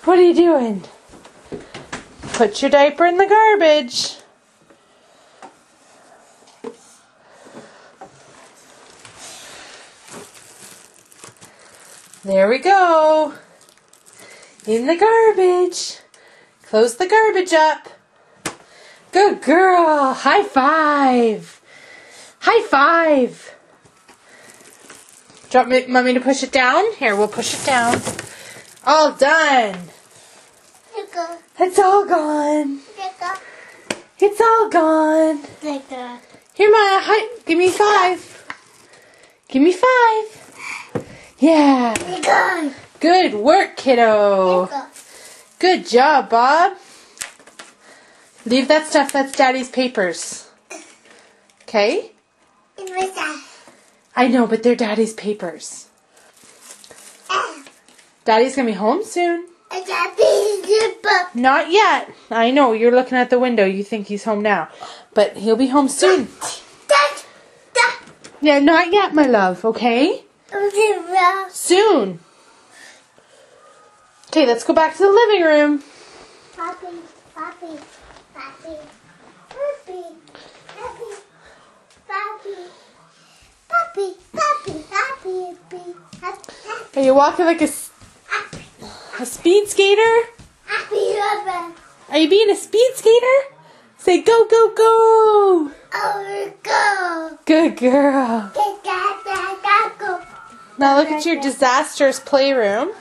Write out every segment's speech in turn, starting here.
What are you doing? Put your diaper in the garbage. There we go. In the garbage. Close the garbage up. Good girl. High five. High five. Do you want Mommy to push it down? Here, we'll push it down. All done. It's all gone. It's all gone. Here, Maya. Hi. Give me 5. Give me 5. Yeah. Good work, kiddo. Good job, Bob. Leave that stuff. That's Daddy's papers. Okay? I know, but they're Daddy's papers. Daddy's going to be home soon. Not yet. I know, you're looking at the window. You think he's home now. But he'll be home soon. Yeah, not yet, my love, okay? Soon. Okay, let's go back to the living room. Are you walking like a speed skater? Are you being a speed skater? Say go, go, go. Go. Good girl. Now look at your disastrous playroom.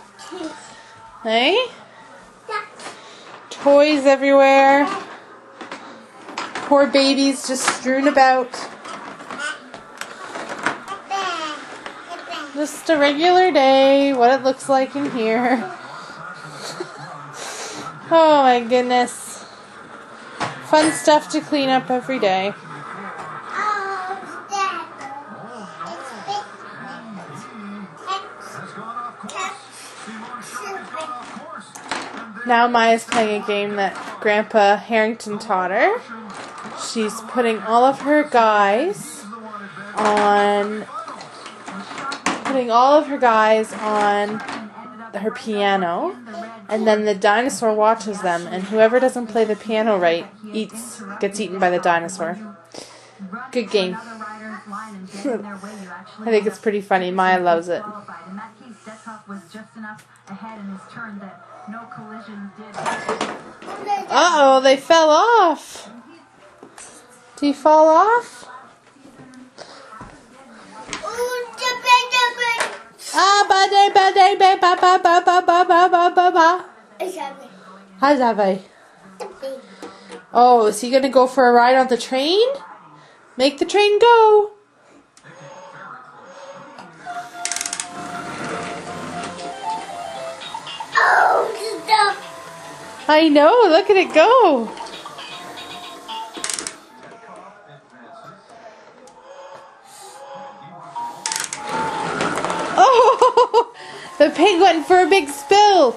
Hey? Toys everywhere. Poor babies just strewn about. Just a regular day, what it looks like in here. Oh my goodness. Fun stuff to clean up every day. Now Maya's playing a game that Grandpa Harrington taught her. She's putting all of her guys on her piano, and then the dinosaur watches them, and whoever doesn't play the piano right gets eaten by the dinosaur. Good game. I think it's pretty funny. Maya loves it. Uh-oh, they fell off. Did he fall off? Oh, is he going to go for a ride on the train? Make the train go. I know, look at it go. Oh, the pig went for a big spill.